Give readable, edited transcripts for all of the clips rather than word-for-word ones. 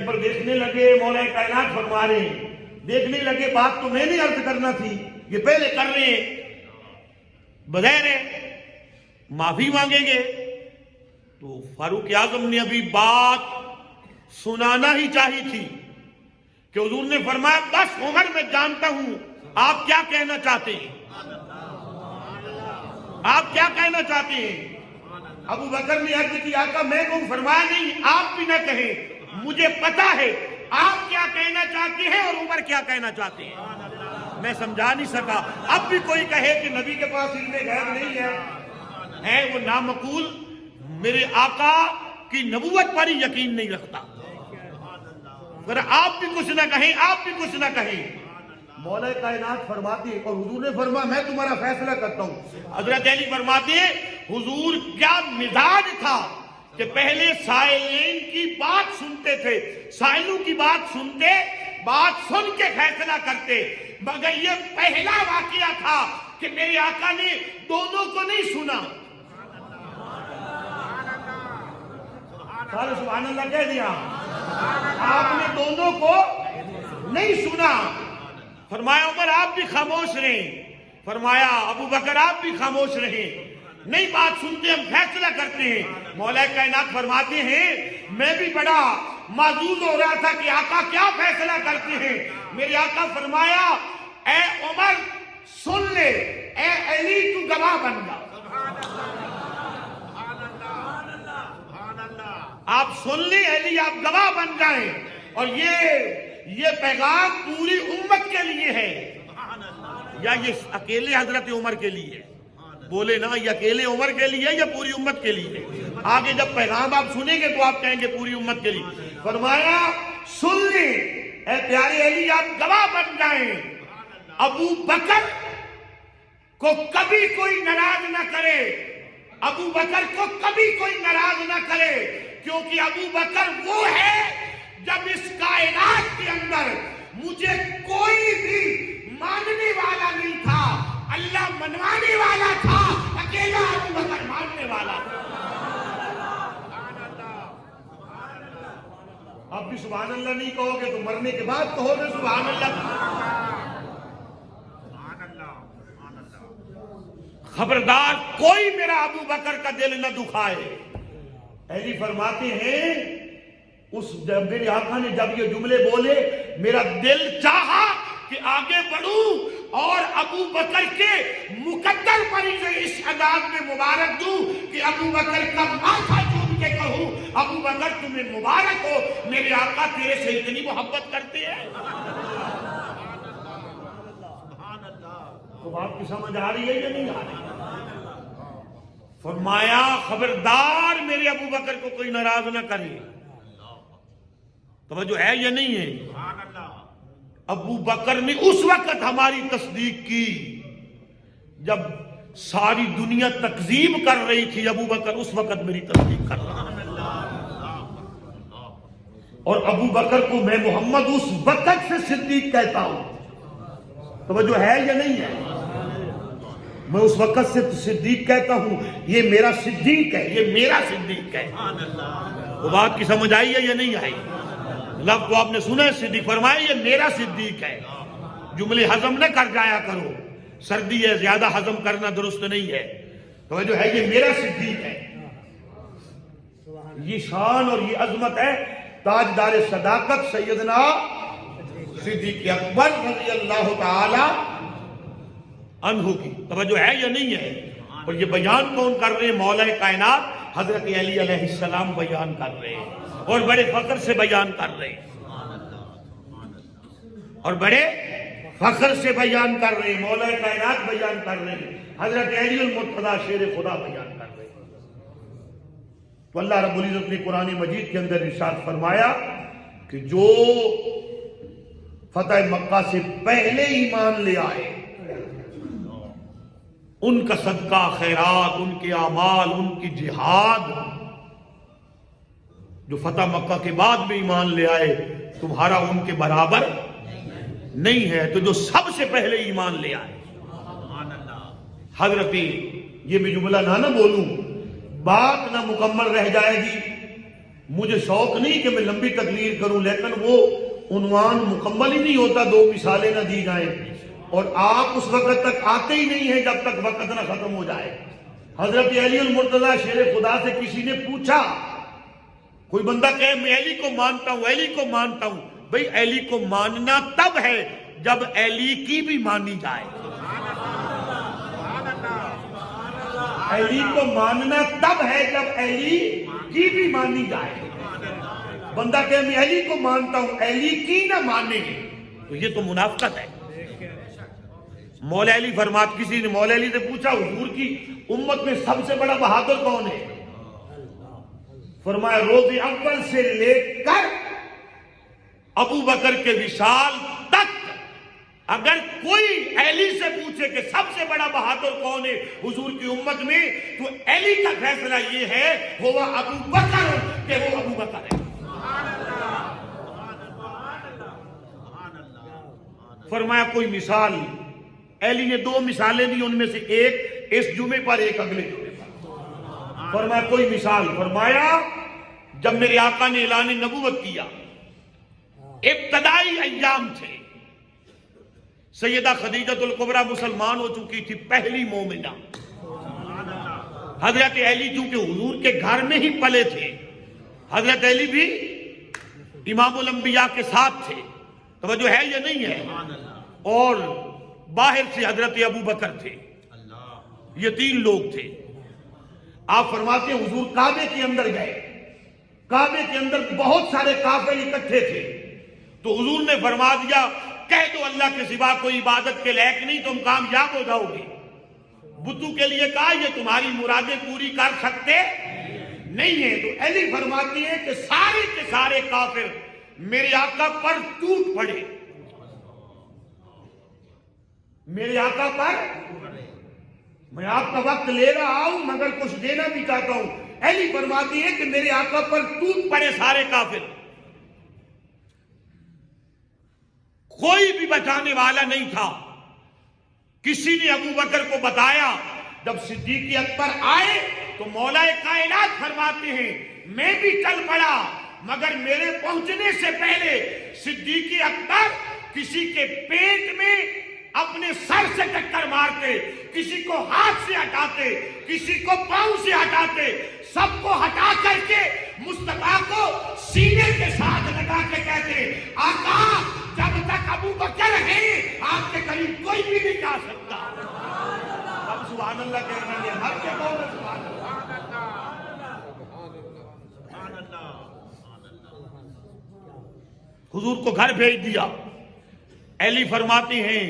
پر دیکھنے لگے مولا کائنات فرما رہے ہیں، دیکھنے لگے بات تو میں نے عرض کرنا تھی، یہ پہلے کر رہے ہیں، بظاہر معافی مانگیں گے۔ تو فاروق اعظم نے ابھی بات سنانا ہی چاہی تھی کہ حضور نے فرمایا بس عمر میں جانتا ہوں آپ کیا کہنا چاہتے ہیں، آپ کیا کہنا چاہتے ہیں۔ ابو بکر نے عرض کی آقا میں کہوں، فرمایا نہیں آپ بھی نہ کہیں، مجھے پتا ہے آپ کیا کہنا چاہتے ہیں اور عمر کیا کہنا چاہتے ہیں۔ میں سمجھا نہیں سکا۔ اب بھی کوئی کہے کہ نبی کے پاس علم غیب نہیں ہے وہ نامعقول، میرے آقا کی نبوت پر ہی یقین نہیں رکھتا۔ اگر آپ بھی کچھ نہ کہیں، آپ بھی کچھ نہ کہیں، مولا کائنات فرماتے ہیں اور حضور نے فرمایا میں تمہارا فیصلہ کرتا ہوں۔ حضرت علی فرماتے ہیں حضور کیا مزاج تھا کہ پہلے سائلین کی بات سنتے تھے، سائلوں کی بات سنتے، بات سن کے فیصلہ کرتے، مگر یہ پہلا واقعہ تھا کہ میرے آقا نے دونوں کو نہیں سنا۔ سارے سبحان اللہ کہہ دیا، آپ نے دونوں کو نہیں سنا۔ فرمایا عمر آپ بھی خاموش رہیں، فرمایا ابو بکر آپ بھی خاموش رہیں، نہیں بات سنتے ہم فیصلہ کرتے ہیں۔ مولا کائنات فرماتے ہیں میں بھی بڑا معذور ہو رہا تھا کہ آقا کیا فیصلہ کرتے ہیں۔ میرے آقا فرمایا اے عمر سن لے، اے علی تو گواہ بن جا۔ آپ سن لیں علی، آپ گواہ بن جائیں، اور یہ پیغام پوری امت کے لیے ہے، یا یہ اکیلے حضرت عمر کے لیے؟ بولے نا، یہ اکیلے عمر کے لیے یا پوری امت کے لیے؟ آگے جب پیغام آپ سنیں گے تو آپ کہیں گے پوری امت کے لیے۔ فرمایا سن لیں اے پیارے علی، آپ گواہ بن جائیں، ابو بکر کو کبھی کوئی ناراض نہ کرے، ابو بکر کو کبھی کوئی ناراض نہ کرے، کیونکہ ابو بکر وہ ہے جب اس کائنات کے اندر مجھے کوئی بھی ماننے والا نہیں تھا، اللہ منوانے والا تھا، اکیلا ابو بکر ماننے والا تھا۔ اب بھی سبحان اللہ نہیں کہو گے تو مرنے کے بعد کہو گے سبحان اللہ۔ خبردار کوئی میرا ابو بکر کا دل نہ دکھائے۔ علی فرماتے ہیں جب میرے آقا نے جب یہ جملے بولے میرا دل چاہا کہ آگے بڑھوں اور ابو بکر کے مقدر پر اس انداز میں مبارک دوں کہ ابو بکر کا ماتھا چوم کے کہوں ابو بکر تمہیں مبارک ہو، میرے آقا تیرے سے اتنی محبت کرتے ہیں۔ تو بات کی سمجھ آ رہی ہے یا نہیں آ رہی؟ فرمایا خبردار میرے ابو بکر کو کوئی ناراض نہ کرے۔ توجہ ہے یا نہیں ہے؟ ابو بکر نے اس وقت ہماری تصدیق کی جب ساری دنیا تکذیب کر رہی تھی، ابو بکر اس وقت میری تصدیق کر رہا۔ اور ابو بکر کو میں محمد اس وقت سے صدیق کہتا ہوں۔ توجہ ہے یا نہیں ہے؟ میں اس وقت سے صدیق کہتا ہوں، یہ میرا صدیق ہے، یہ میرا صدیق ہے۔ وہ بات کی سمجھ آئی ہے یا نہیں آئی؟ لفظ تو آپ نے سنا ہے، صدیق فرمایا یہ میرا صدیق ہے۔ جملے ہضم نہ کر جایا کرو، سردی ہے زیادہ ہضم کرنا درست نہیں ہے۔ تو جو ہے یہ میرا صدیق ہے۔ یہ شان اور یہ عظمت ہے تاجدار صداقت سیدنا صدیق اکبر رضی اللہ تعالی عنہ کی۔ توجہ ہے یا نہیں ہے؟ اور یہ بیان کون کر رہے ہیں؟ مولا کائنات حضرت علی علیہ السلام بیان کر رہے ہیں، اور بڑے فخر سے بیان کر رہے ہیں، اور بڑے فخر سے بیان کر رہے ہیں۔ مولا کائنات بیان کر رہے ہیں، حضرت علی المرتضیٰ شیر خدا بیان کر رہے ہیں۔ تو اللہ رب العزت نے قرآن مجید کے اندر ارشاد فرمایا کہ جو فتح مکہ سے پہلے ایمان لے آئے ان کا صدقہ خیرات، ان کے اعمال، ان کی جہاد، جو فتح مکہ کے بعد میں ایمان لے آئے تمہارا ان کے برابر نہیں ہے۔ تو جو سب سے پہلے ایمان لے آئے، حضرت یہ میں جملہ نہ بولوں، بات نہ مکمل رہ جائے گی مجھے شوق نہیں کہ میں لمبی تقریر کروں، لیکن وہ عنوان مکمل ہی نہیں ہوتا 2 مثالیں نہ دی جائیں، اور آپ اس وقت تک آتے ہی نہیں ہیں جب تک وقت نہ ختم ہو جائے۔ حضرت علی المرتضیٰ شیر خدا سے کسی نے پوچھا، کوئی بندہ کہے میں علی کو مانتا ہوں، علی کو مانتا ہوں، بھئی علی کو ماننا تب ہے جب علی کی بھی مانی جائے۔ علی کو ماننا تب ہے جب علی کی بھی مانی جائے۔ بندہ کہے میں علی کو مانتا ہوں، علی کی نہ مانے تو یہ تو منافقت ہے۔ مولا علی فرماتے، کسی نے مولا علی سے پوچھا حضور کی امت میں سب سے بڑا بہادر کون ہے؟ فرمایا روز اول سے لے کر ابو بکر کے وصال تک اگر کوئی علی سے پوچھے کہ سب سے بڑا بہادر کون ہے حضور کی امت میں، تو علی کا فیصلہ یہ ہے وہ ابو بکر، کہ وہ ابو بکر ہے۔ فرمایا کوئی مثال، علی نے 2 مثالیں دی، ان میں سے ایک اس جمعے پر، ایک اگلے جمعے پر۔ فرمایا کوئی مثال، فرمایا جب میرے آقا نے اعلان نبوت کیا، ابتدائی ایام تھے، سیدہ خدیجہ الکبریٰ مسلمان ہو چکی تھی، پہلی مومنہ۔ حضرت علی چونکہ حضور کے گھر میں ہی پلے تھے، حضرت علی بھی امام الانبیاء کے ساتھ تھے، توجہ ہے یا نہیں ہے؟ اور باہر سے حضرت ابو بکر تھے، یہ 3 لوگ تھے۔ آپ فرماتے ہیں حضور کعبے کے اندر گئے، کعبے کے اندر بہت سارے کافر اکٹھے تھے، تو حضور نے فرما دیا کہہ دو اللہ کے سوا کوئی عبادت کے لائق نہیں، تم کامیاب ہو جاؤ گے۔ بتوں کے لیے کہا یہ تمہاری مرادیں پوری کر سکتے نہیں ہیں، تو علی فرماتی ہیں کہ سارے کے سارے کافر میرے آقا پر ٹوٹ پڑے، میرے آقا پر، میں آپ کا وقت لے رہا ہوں مگر کچھ دینا بھی چاہتا ہوں۔ علی فرماتی ہے کہ میرے آقا پر ٹوٹ پڑے سارے کافر، کوئی بھی بچانے والا نہیں تھا۔ کسی نے ابو بکر کو بتایا، جب صدیق اکبر آئے تو مولا کائنات فرماتے ہیں میں بھی چل پڑا، مگر میرے پہنچنے سے پہلے صدیق اکبر کسی کے پیٹ میں اپنے سر سے ٹکر مارتے، کسی کو ہاتھ سے ہٹاتے، کسی کو پاؤں سے ہٹاتے، سب کو ہٹا کر کے مصطفیٰ کو سینے کے ساتھ لگا کے کہتے آقا جب تک ابو بکر ہے آپ کے قریب کوئی بھی نہیں جا سکتا۔ اب سبحان اللہ کہنا ہے، ہر کے قول میں سبحان اللہ۔ حضور کو گھر بھیج دیا۔ علی فرماتے ہیں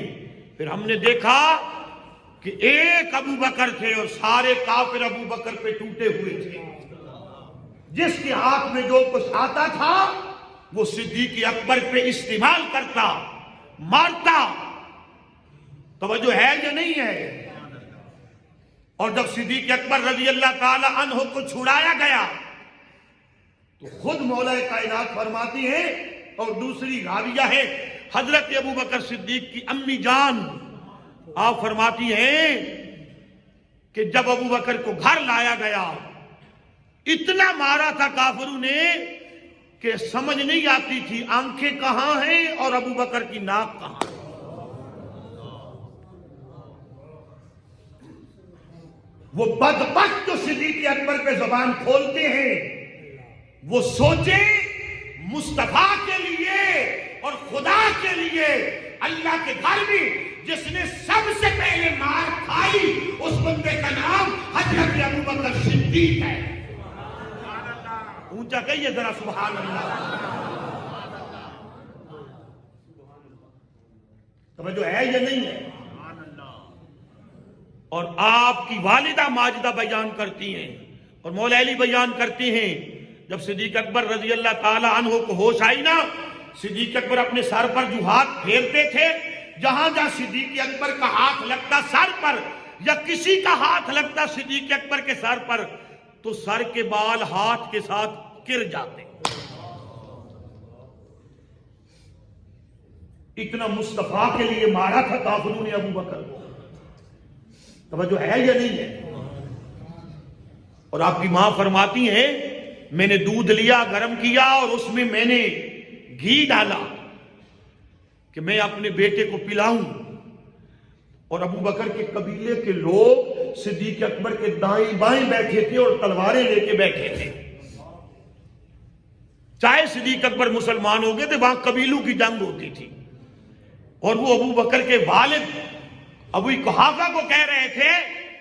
پھر ہم نے دیکھا کہ ایک ابو بکر تھے اور سارے کافر ابو بکر پہ ٹوٹے ہوئے تھے، جس کے ہاتھ میں جو کچھ آتا تھا وہ صدیق اکبر پہ استعمال کرتا، مارتا۔ توجہ ہے یا نہیں ہے؟ اور جب صدیق اکبر رضی اللہ تعالی عنہ کو چھڑایا گیا تو خود مولا کائنات فرماتی ہیں، اور دوسری راویہ ہے حضرت ابو بکر صدیق کی امی جان، آپ فرماتی ہیں کہ جب ابو بکر کو گھر لایا گیا اتنا مارا تھا کافروں نے کہ سمجھ نہیں آتی تھی آنکھیں کہاں ہیں اور ابو بکر کی ناک کہاں ہے۔ وہ بدبخت جو صدیق اکبر پہ زبان کھولتے ہیں وہ سوچے مصطفیٰ کے لیے اور خدا کے لیے اللہ کے گھر میں جس نے سب سے پہلے مار کھائی اس بندے کا نام حضرت ابو بکر صدیق ہے۔ اونچا کہیے ذرا سبحان اللہ۔ توجہ ہے یا نہیں ہے؟ اور آپ کی والدہ ماجدہ بیان کرتی ہیں اور مولا علی بیان کرتی ہیں جب صدیق اکبر رضی اللہ تعالی عنہ کو ہوش آئی نا، صدیق اکبر اپنے سر پر جو ہاتھ پھیرتے تھے، جہاں جہاں صدیق اکبر کا ہاتھ لگتا سر پر یا کسی کا ہاتھ لگتا صدیق اکبر کے سر پر تو سر کے بال ہاتھ کے ساتھ گر جاتے۔ اتنا مصطفیٰ کے لیے مارا تھا کافروں نے ابو بکر کو۔ توجہ ہے یا نہیں ہے؟ اور آپ کی ماں فرماتی ہیں میں نے دودھ لیا، گرم کیا اور اس میں میں نے گھی ڈالا کہ میں اپنے بیٹے کو پلاؤں، اور ابو بکر کے قبیلے کے لوگ صدیق اکبر کے دائیں بائیں بیٹھے تھے اور تلواریں لے کے بیٹھے تھے۔ چاہے صدیق اکبر مسلمان ہو گئے تھے، وہاں قبیلوں کی جنگ ہوتی تھی، اور وہ ابو بکر کے والد ابو قحافہ کو کہہ رہے تھے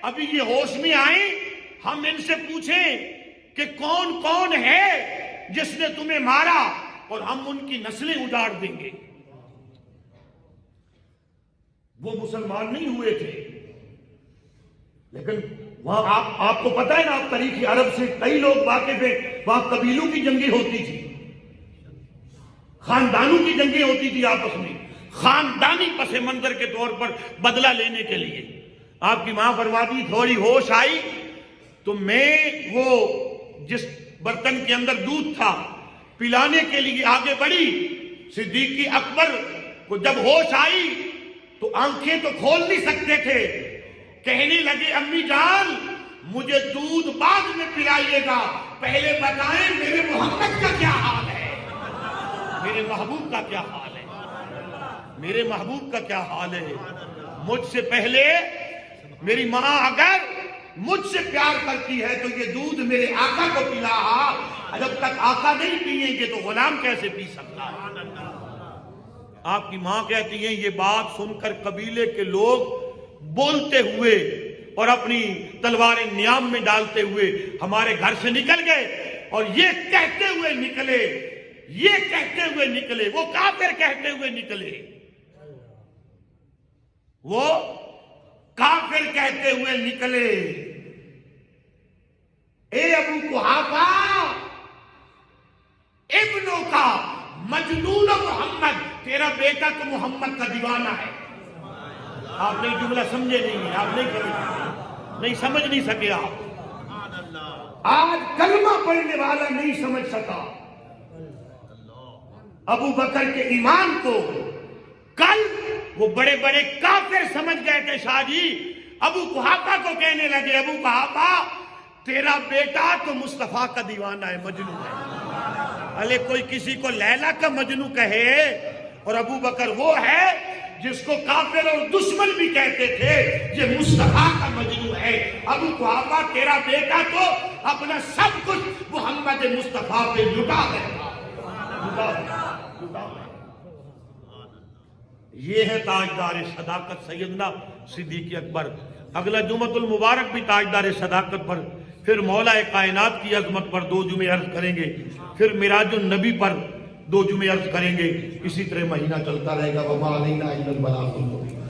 ابھی یہ ہوش میں آئیں، ہم ان سے پوچھیں کہ کون کون ہے جس نے تمہیں مارا اور ہم ان کی نسلیں اجاڑ دیں گے۔ وہ مسلمان نہیں ہوئے تھے، لیکن وہاں آپ کو پتہ ہے نا، آپ تاریخ عرب سے کئی لوگ واقف ہیں، وہاں قبیلوں کی جنگیں ہوتی تھی، خاندانوں کی جنگیں ہوتی تھی آپس میں، خاندانی پس منظر کے طور پر بدلہ لینے کے لیے۔ آپ کی ماں فرماتی تھوڑی ہوش آئی تو میں وہ جس برتن کے اندر دودھ تھا پلانے کے لیے آگے بڑھی، صدیق اکبر کو جب ہوش آئی تو آنکھیں تو کھول نہیں سکتے تھے، کہنے لگے امی جان مجھے دودھ بعد میں پلائیے گا، پہلے بتائیں میرے محمد کا کیا حال ہے، میرے محبوب کا کیا حال ہے، میرے محبوب کا کیا حال ہے۔ مجھ سے پہلے میری ماں اگر مجھ سے پیار کرتی ہے تو یہ دودھ میرے آقا کو پلا، جب تک آقا نہیں پیئیں گے تو غلام کیسے پی سکتا ہے۔ آپ کی ماں کہتی ہیں یہ بات سن کر قبیلے کے لوگ بولتے ہوئے اور اپنی تلواریں نیام میں ڈالتے ہوئے ہمارے گھر سے نکل گئے، اور یہ کہتے ہوئے نکلے، یہ کہتے ہوئے نکلے، وہ کافر کہتے ہوئے نکلے، وہ کافر کہتے ہوئے نکلے، اے ابو قحافہ ابنوں کا مجنون محمد، تیرا بیٹا تو محمد کا دیوانہ ہے۔ آپ نے جملہ سمجھے نہیں ہے، آپ نہیں سمجھ نہیں سکے، آپ آج کلمہ پڑھنے والا نہیں سمجھ سکا ابو بکر کے ایمان کو۔ کل وہ بڑے بڑے کافر سمجھ گئے تھے شاہ جی، ابو قحافہ کو کہنے لگے ابو قحافہ تیرا بیٹا تو مصطفیٰ کا دیوانہ ہے، مجنون ہے۔ ارے کوئی کسی کو لیلا کا مجنون کہے، اور ابو بکر وہ ہے جس کو کافر اور دشمن بھی کہتے تھے یہ مصطفیٰ کا مجنون ہے۔ ابو قحافہ تیرا بیٹا تو اپنا سب کچھ محمد مصطفیٰ پہ لٹا دیتا۔ یہ ہے تاجدار صداقت سیدنا صدیق اکبر۔ اگلا جمعۃ المبارک بھی تاجدار صداقت پر، پھر مولا کائنات کی عظمت پر 2 جمعے عرض کریں گے، پھر معراج النبی پر 2 جمعے عرض کریں گے، اسی طرح مہینہ چلتا رہے گا۔ وما علینا الا البلاغ المبین۔